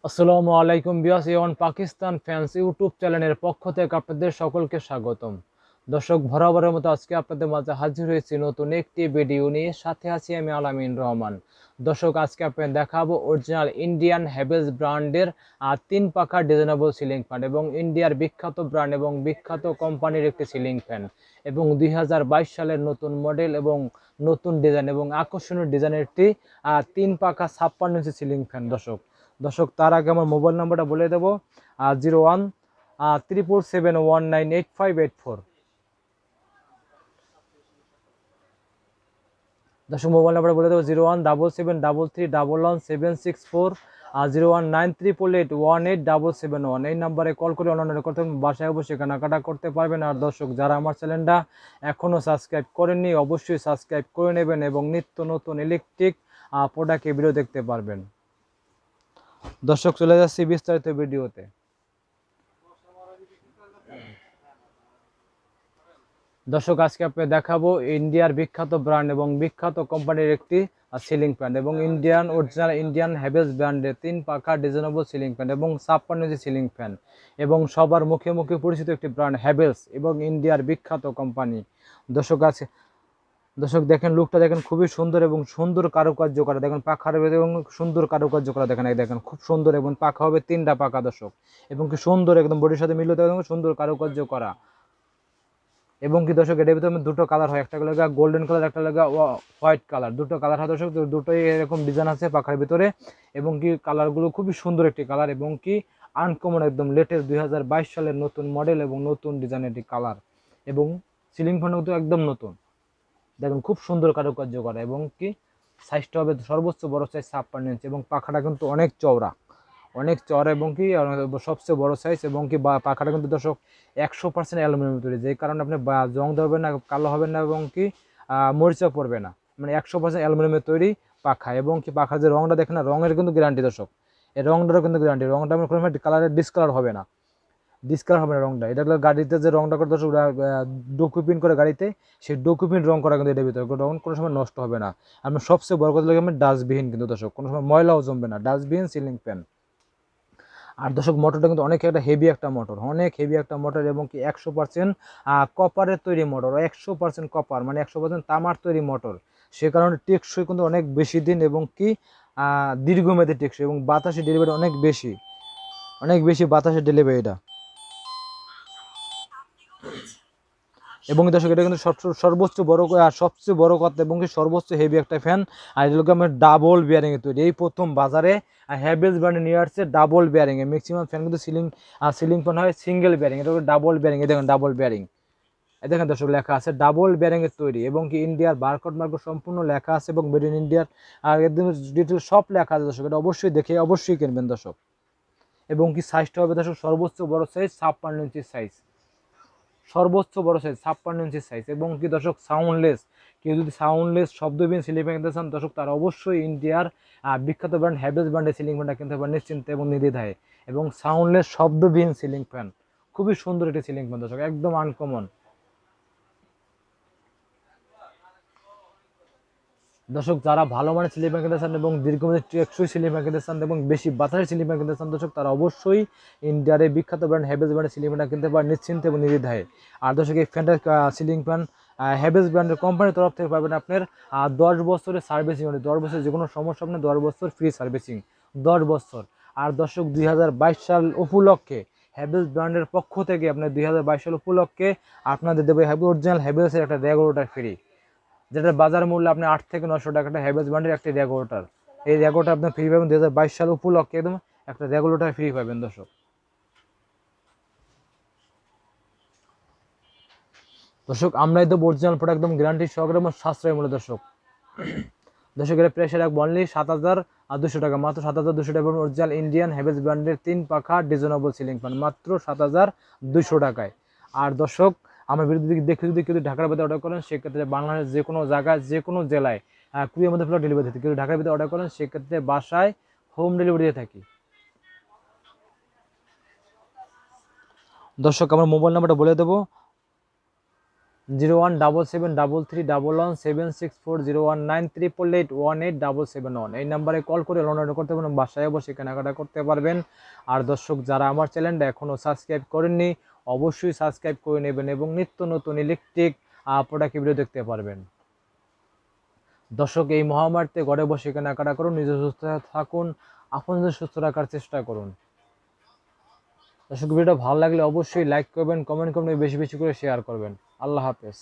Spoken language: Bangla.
আসসালামু আলাইকুম ভিউয়ার্স, এ ওয়ান পাকিস্তান ফ্যান্স ইউটিউব চ্যানেলের পক্ষ থেকে আপনাদের সকলকে স্বাগতম। দর্শক, বরাবরের মতো আজকে আপনাদের মাঝে হাজির হয়েছি নতুন একটি ভিডিও নিয়ে। সাথে আছি আমি আলামিন রহমান। দর্শক, আজকে আপনাদের দেখাবো অরিজিনাল ইন্ডিয়ান হ্যাভেলস ব্র্যান্ডের 3 পাখা ডিজাইনেবল সিলিং ফ্যান এবং ইন্ডিয়ার বিখ্যাত ব্র্যান্ড এবং বিখ্যাত কোম্পানির একটি সিলিং ফ্যান এবং 2022 সালের নতুন মডেল এবং নতুন ডিজাইন এবং আকর্ষণীয় ডিজাইনের একটি 3 পাখা 56 ইঞ্চি সিলিং ফ্যান। দর্শক, তার আগে আমার মোবাইল নাম্বারটা বলে দেবো, 01 777198584। দর্শক, মোবাইল নাম্বারটা বলে দেবো 017733111764 আর 0193881877 এই নাম্বারে কল করে অনলাইনে করতে বাসায় অবশ্যই কেনাকাটা করতে পারবেন। আর দর্শক, যারা আমার চ্যানেলটা এখনও সাবস্ক্রাইব করেননি অবশ্যই সাবস্ক্রাইব করে নেবেন এবং নিত্য নতুন ইলেকট্রিক প্রোডাক্টের ভিডিও দেখতে পারবেন। দর্শক, চলে যাচ্ছি বিস্তারিত ভিডিওতে। দর্শক, আজকে আপনাকে দেখাবো ইন্ডিয়ার বিখ্যাত ব্র্যান্ড এবং বিখ্যাত কোম্পানির একটি সিলিং ফ্যান এবং ইন্ডিয়ান অরিজিনাল ইন্ডিয়ান হ্যাভেলস ব্র্যান্ডের 3 পাখা ডিজাইনেবল সিলিং ফ্যান এবং 56 ইঞ্চি সিলিং ফ্যান এবং সবার মুখে মুখে পরিচিত একটি ব্র্যান্ড হ্যাভেলস এবং ইন্ডিয়ার বিখ্যাত কোম্পানি। দর্শক, আছে দর্শক দেখেন, লুকটা দেখেন, খুবই সুন্দর এবং সুন্দর কারুকার্য করা। দেখেন পাখার এবং সুন্দর কারুকার্য করা। দেখেন, এই দেখেন খুব সুন্দর এবং পাখা হবে 3টা পাখা দর্শক, এবং কি সুন্দর একদম বডির সাথে মিলতে হবে, সুন্দর কারুকার্য করা। এবং কি দর্শক, এটার ভিতরে দুটো কালার হয়, একটা লাগা গোল্ডেন কালার, একটা লাগা হোয়াইট কালার। দুটো কালার হয় দর্শক, দুটোই এরকম ডিজাইন আছে পাখার ভিতরে। এবং কি কালারগুলো খুবই সুন্দর একটি কালার এবং কি আনকমন একদম লেটেস্ট 2022 সালের নতুন মডেল এবং নতুন ডিজাইনের একটি কালার। এবং সিলিং ফ্যানও তো একদম নতুন। দেখুন খুব সুন্দর কারুকার্য করা এবং কি সাইজটা হবে সর্বোচ্চ বড় সাইজ 56 ইঞ্চি এবং পাখাটা কিন্তু অনেক চওড়া, অনেক চওড়া এবং কি সবচেয়ে বড় সাইজ। এবং কি পাখাটা কিন্তু দর্শক 100% অ্যালুমিনিয়াম তৈরি, যে কারণে আপনি জং ধরবে না, কালো হবে না এবং কি মরিচা পড়বে না। মানে 100% অ্যালুমিনিয়ামের তৈরি পাখা। এবং কি পাখার যে রংটা দেখেন না, রঙের কিন্তু গ্যারান্টি দর্শক, এই রংটারও কিন্তু গ্যারান্টি। রংটা আমার কোনো কালারের ডিসকালার হবে না, ডিসকালার হবে না রংটা। এটা গাড়িতে যে রংটা করে দর্শক ডকুপিন করে গাড়িতে, সেই ডকুপিন রং করা কিন্তু এটার ভিতরে রং কোনো সময় নষ্ট হবে না। আমি সবচেয়ে বড় কথা লাগে, আমি ডাস্টবিহীন কিন্তু দর্শক, কোনো সময় ময়লাও জমবে না, ডাস্টবিহীন সিলিং ফ্যান। আর দর্শক, মোটরটা কিন্তু অনেক একটা হেভি একটা মোটর, অনেক হেভি একটা মোটর এবং কি 100% কপারের তৈরি মোটর, 100% কপার মানে 100% তামার তৈরি মোটর। সে কারণে টেকসই কিন্তু অনেক বেশি দিন এবং কি দীর্ঘমেয়াদী টেকসই এবং বাতাসে ডেলিভারি অনেক বেশি, অনেক বেশি বাতাসে ডেলিভারি এটা। এবং দর্শক, এটা কিন্তু সর্বোচ্চ বড় সবচেয়ে বড় কথা এবং সর্বোচ্চ হেভি একটা ফ্যান। আর এগুলোকে আমরা ডাবল বিয়ারিং এ তৈরি, এই প্রথম বাজারে হ্যাভেলস ব্র্যান্ডে নিয়ে আসছে ডাবল বিয়ারিং এ। ম্যাক্সিমাম ফ্যান কিন্তু সিলিং ফ্যান হয় সিঙ্গেল বিয়ারিং, এটা ডাবল বিয়ারিং। এ দেখেন ডাবল বিয়ারিং, এই দেখেন দর্শক লেখা আছে ডাবল বিয়ারিং এর তৈরি এবং কি ইন্ডিয়ার বারকোড মার্কো সম্পূর্ণ লেখা আছে এবং মেড ইন ইন্ডিয়ার আর একদম ডিটেল সব লেখা আছে দর্শক। এটা অবশ্যই দেখে অবশ্যই কিনবেন দর্শক। এবং কি সাইজটা হবে দর্শক সর্বোচ্চ বড় সাইজ 56 ইঞ্চি সাইজ, সর্বোচ্চ বড় সাইজ 56 ইঞ্চি সাইজ। এবং কি দর্শক সাউন্ডলেস, কেউ যদি সাউন্ডলেস শব্দবিহীন সিলিং ফ্যান কিনতে চান দর্শক, তারা অবশ্যই ইন্ডিয়ার বিখ্যাত ব্র্যান্ড হ্যাভেলস ব্র্যান্ডের সিলিং ফ্যানটা কিনতে পারেন নিশ্চিন্তে এবং নির্দ্বিধায়। এবং সাউন্ডলেস শব্দবিহীন সিলিং ফ্যান, খুবই সুন্দর একটি সিলিং ফ্যান দর্শক, একদম আনকমন। দর্শক, যারা ভালো মানের সিলিং ফ্যান কিনতে চান এবং দীর্ঘমেয়াদী টেকসই সিলিং ফ্যান কিনতে চান এবং বেশি বাতাসের সিলিং ফ্যান কিনতে চান দর্শক, তারা অবশ্যই ইন্ডিয়ার এই বিখ্যাত ব্র্যান্ড হ্যাভেলস ব্র্যান্ডের সিলিং ফ্যানটা কিনতে পারেন নিশ্চিন্তে এবং নির্দ্বিধায়। আর দর্শক, এই ফ্যানটা সিলিং ফ্যান হ্যাভেলস ব্র্যান্ডের কোম্পানির তরফ থেকে পাবেন আপনার 10 বছরের সার্ভিসিং, 10 বছর যে কোনো সমস্যা আপনি 10 বছর ফ্রি সার্ভিসিং, 10 বছর। আর দর্শক, 2022 সাল উপলক্ষে হ্যাভেলস ব্র্যান্ডের পক্ষ থেকে আপনার 2022 সাল উপলক্ষে আপনাদের দেবে অরিজিনাল হ্যাভেলসের একটা রেগুলেটর ফ্রি, যেটার বাজার মূল্য আপনি 8 থেকে 900 টাকাটা হ্যাভেলস ব্র্যান্ডের একটি রেগুলেটর। এই রেগুলেটর আপনি ফ্রি পাবেন 2022 সাল উপলক্ষে, একদম একটা রেগুলেটর ফ্রি পাবেন দর্শক। দর্শক, আমরাই তো অরিজিনাল প্রোডাক্ট একদম গ্যারান্টি সহকারে এবং সাশ্রয় মূল্য দর্শক। দর্শক, এটা প্রেসার রাখবো অনলি 7,200 টাকা, মাত্র 7,200 টাকা অরিজিনাল ইন্ডিয়ান হ্যাভেলস ব্র্যান্ডের 3 পাখা ডিজাইনেবল সিলিং ফ্যান মাত্র 7,200 টাকায়। আর দর্শক, আমার ভিডিও দেখে যদি কেউ ঢাকার ভিতরে অর্ডার করেন সেক্ষেত্রে বাংলাদেশের যে কোনো জায়গায় যে কোনো জেলায় কুড়ির মধ্যে পুরো ডেলিভারি দিতে, কেউ ঢাকার ভিতরে অর্ডার করেন সেক্ষেত্রে বাসায় হোম ডেলিভারি দিয়ে থাকি। দর্শক, আমার মোবাইল নাম্বারটা বলে দেবো 01773311764019888818 এই নাম্বারে কল করে লোন অর্ডার করতে পারেন, বাসায় বসে কেনাকাটা করতে পারবেন। আর দর্শক যারা আমার চ্যানেলটা এখনও সাবস্ক্রাইব করেননি অবশ্যই সাবস্ক্রাইব করে নেবেন এবং নিত্য নতুন ইলেকট্রিক প্রোডাক্ট ভিডিও দেখতে পারবেন। দর্শক এই মহামারীতে ঘরে বসে কেনাকাটা করুন, নিজে সুস্থ থাকুন, আপনাদের সুস্থ রাখার চেষ্টা করুন। দর্শক ভিডিওটা ভালো লাগলে অবশ্যই লাইক করবেন, কমেন্ট করবেন, বেশি বেশি করে শেয়ার করবেন। আল্লাহ হাফেজ।